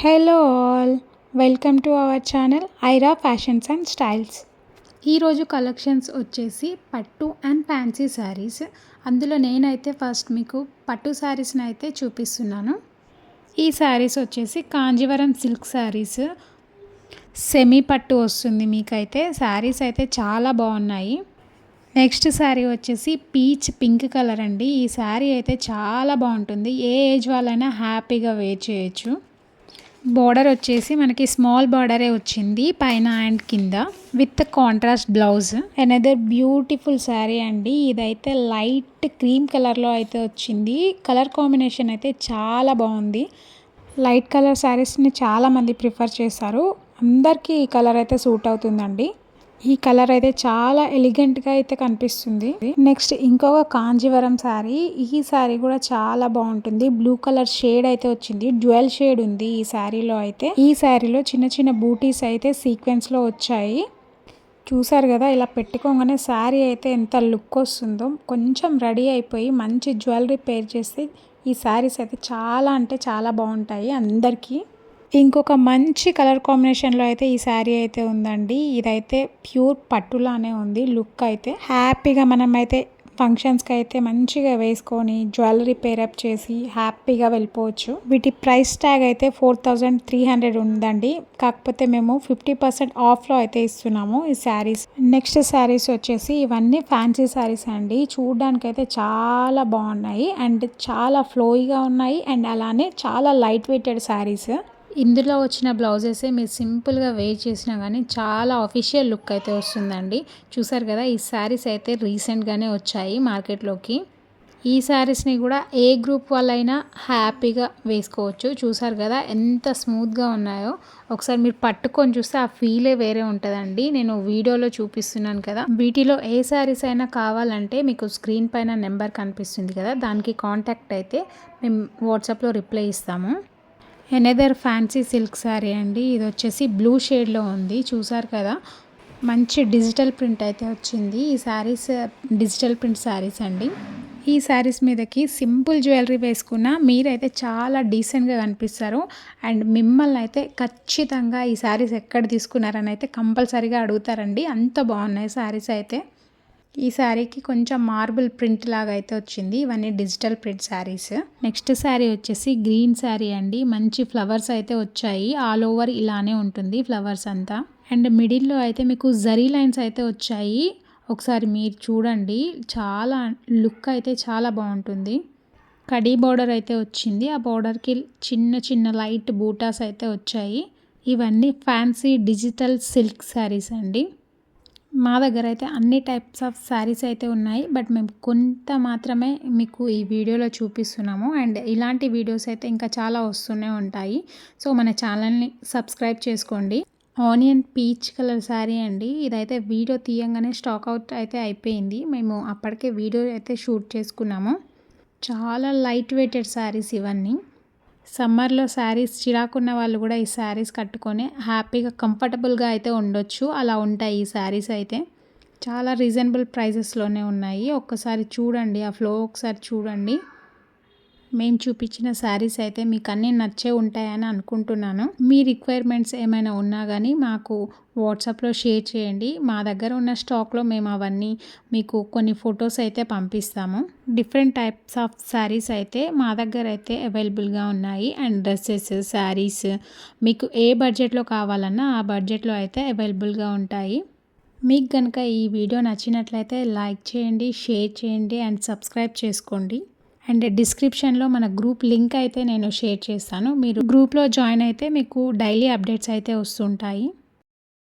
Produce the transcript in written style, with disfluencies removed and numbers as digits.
Hello all, welcome to our channel Aira fashions and styles. ఈరోజు collections వచ్చేసి పట్టు and fancy saris. అందులో నేనైతే ఫస్ట్ మీకు పట్టు శారీస్ని అయితే చూపిస్తున్నాను. ఈ శారీస్ వచ్చేసి కాంజీవరం సిల్క్ శారీస్, సెమీ పట్టు వస్తుంది. మీకైతే శారీస్ అయితే చాలా బాగున్నాయి. నెక్స్ట్ శారీ వచ్చేసి పీచ్ పింక్ కలర్ అండి. ఈ శారీ అయితే చాలా బాగుంటుంది. ఏ ఏజ్ వాళ్ళైనా హ్యాపీగా వేర్ చేయొచ్చు. బోర్డర్ వచ్చేసి మనకి స్మాల్ బార్డరే వచ్చింది పైన అండ్ కింద with contrast blouse. Another beautiful sari అండి. ఇదైతే లైట్ క్రీమ్ కలర్లో అయితే వచ్చింది. కలర్ కాంబినేషన్ అయితే చాలా బాగుంది. లైట్ కలర్ శారీస్ని చాలామంది ప్రిఫర్ చేస్తారు. అందరికీ ఈ కలర్ అయితే సూట్ అవుతుందండి. ఈ కలర్ అయితే చాలా ఎలిగెంట్గా అయితే కనిపిస్తుంది. నెక్స్ట్ ఇంకొక కాంజీవరం శారీ. ఈ శారీ కూడా చాలా బాగుంటుంది. బ్లూ కలర్ షేడ్ అయితే వచ్చింది. డ్యూయల్ షేడ్ ఉంది ఈ శారీలో అయితే. ఈ శారీలో చిన్న చిన్న బూటీస్ అయితే సీక్వెన్స్లో వచ్చాయి. చూసారు కదా, ఇలా పెట్టుకోగానే శారీ అయితే ఎంత లుక్ వస్తుందో. కొంచెం రెడీ అయిపోయి మంచి జ్యువెలరీ పేర్ చేస్తే ఈ శారీస్ అయితే చాలా అంటే చాలా బాగుంటాయి అందరికీ. ఇంకొక మంచి కలర్ కాంబినేషన్లో అయితే ఈ శారీ అయితే ఉందండి. ఇదైతే ప్యూర్ పట్టులానే ఉంది. లుక్ అయితే హ్యాపీగా మనం అయితే ఫంక్షన్స్కి అయితే మంచిగా వేసుకొని జ్యువెలరీ పేరప్ చేసి హ్యాపీగా వెళ్ళిపోవచ్చు. వీటి ప్రైస్ ట్యాగ్ అయితే 4300 ఉందండి. కాకపోతే మేము 50% ఆఫ్లో అయితే ఇస్తున్నాము ఈ శారీస్. నెక్స్ట్ శారీస్ వచ్చేసి ఇవన్నీ ఫ్యాన్సీ శారీస్ అండి. చూడడానికి అయితే చాలా బాగున్నాయి అండ్ చాలా ఫ్లోయిగా ఉన్నాయి అండ్ అలానే చాలా లైట్ వెయిటెడ్ శారీస్. ఇందులో వచ్చిన బ్లౌజెస్ మీరు సింపుల్గా వేర్ చేసినా కానీ చాలా అఫీషియల్ లుక్ అయితే వస్తుందండి. చూసారు కదా, ఈ శారీస్ అయితే రీసెంట్గానే వచ్చాయి మార్కెట్లోకి. ఈ శారీస్ని కూడా ఏ గ్రూప్ వాళ్ళైనా హ్యాపీగా వేసుకోవచ్చు. చూసారు కదా ఎంత స్మూత్గా ఉన్నాయో. ఒకసారి మీరు పట్టుకొని చూస్తే ఆ ఫీలే వేరే ఉంటుందండి. నేను వీడియోలో చూపిస్తున్నాను కదా. వీటిలో ఏ శారీస్ అయినా కావాలంటే మీకు స్క్రీన్ పైన నెంబర్ కనిపిస్తుంది కదా, దానికి కాంటాక్ట్ అయితే మేము వాట్సాప్లో రిప్లై ఇస్తాము. ఎనదర్ ఫ్యాన్సీ సిల్క్ శారీ అండి. ఇది వచ్చేసి బ్లూ షేడ్లో ఉంది. చూసారు కదా, మంచి డిజిటల్ ప్రింట్ అయితే వచ్చింది. ఈ శారీస్ డిజిటల్ ప్రింట్ శారీస్ అండి. ఈ శారీస్ మీదకి సింపుల్ జ్యువెలరీ వేసుకున్న మీరైతే చాలా డీసెంట్గా కనిపిస్తారు. అండ్ మిమ్మల్ని అయితే ఖచ్చితంగా ఈ శారీస్ ఎక్కడ తీసుకున్నారని అయితే కంపల్సరీగా అడుగుతారండి. అంత బాగున్నాయి శారీస్ అయితే. ఈ శారీకి కొంచెం మార్బుల్ ప్రింట్ లాగా అయితే వచ్చింది. ఇవన్నీ digital print saris. Next sari వచ్చేసి గ్రీన్ శారీ అండి. మంచి ఫ్లవర్స్ అయితే వచ్చాయి. ఆల్ ఓవర్ ఇలానే ఉంటుంది ఫ్లవర్స్ అంతా. అండ్ మిడిల్లో అయితే మీకు జరీ లైన్స్ అయితే వచ్చాయి. ఒకసారి మీరు చూడండి, చాలా లుక్ అయితే చాలా బాగుంటుంది. కడీ బార్డర్ అయితే వచ్చింది. ఆ బార్డర్కి చిన్న చిన్న లైట్ బూటాస్ అయితే వచ్చాయి. ఇవన్నీ ఫ్యాన్సీ డిజిటల్ సిల్క్ శారీస్ అండి. మా దగ్గర అయితే అన్ని టైప్స్ ఆఫ్ శారీస్ అయితే ఉన్నాయి. బట్ మేము కొంత మాత్రమే మీకు ఈ వీడియోలో చూపిస్తున్నాము. అండ్ ఇలాంటి వీడియోస్ అయితే ఇంకా చాలా వస్తూనే ఉంటాయి. సో మన ఛానల్ని సబ్స్క్రైబ్ చేసుకోండి. ఆనియన్ పీచ్ కలర్ శారీ అండి. ఇదైతే వీడియో తీయంగానే స్టాక్ అవుట్ అయితే అయిపోయింది. మేము అప్పటికే వీడియో అయితే షూట్ చేసుకున్నాము. చాలా లైట్ వెయిటెడ్ శారీస్ ఇవన్నీ. సమ్మర్లో శారీస్ చిరాకున్న వాళ్ళు కూడా ఈ శారీస్ కట్టుకొని హ్యాపీగా కంఫర్టబుల్గా అయితే ఉండొచ్చు. అలా ఉంటాయి ఈ శారీస్ అయితే. చాలా రీజనబుల్ ప్రైజెస్లోనే ఉన్నాయి. ఒక్కసారి చూడండి, ఆ ఫ్లో ఒకసారి చూడండి. మేము చూపించిన శారీస్ అయితే మీకు అన్నీ నచ్చే ఉంటాయని అనుకుంటున్నాను. మీ రిక్వైర్మెంట్స్ ఏమైనా ఉన్నా కానీ మాకు వాట్సాప్లో షేర్ చేయండి. మా దగ్గర ఉన్న స్టాక్లో మేము అవన్నీ మీకు కొన్ని ఫొటోస్ అయితే పంపిస్తాము. డిఫరెంట్ టైప్స్ ఆఫ్ శారీస్ అయితే మా దగ్గర అయితే అవైలబుల్గా ఉన్నాయి. అండ్ డ్రెస్సెస్, శారీస్ మీకు ఏ బడ్జెట్లో కావాలన్నా ఆ బడ్జెట్లో అయితే అవైలబుల్గా ఉంటాయి. మీకు కనుక ఈ వీడియో నచ్చినట్లయితే లైక్ చేయండి, షేర్ చేయండి అండ్ సబ్స్క్రైబ్ చేసుకోండి. అండ్ డిస్క్రిప్షన్లో మన గ్రూప్ లింక్ అయితే నేను షేర్ చేస్తాను. మీరు గ్రూప్లో జాయిన్ అయితే మీకు డైలీ అప్డేట్స్ అయితే వస్తుంటాయి.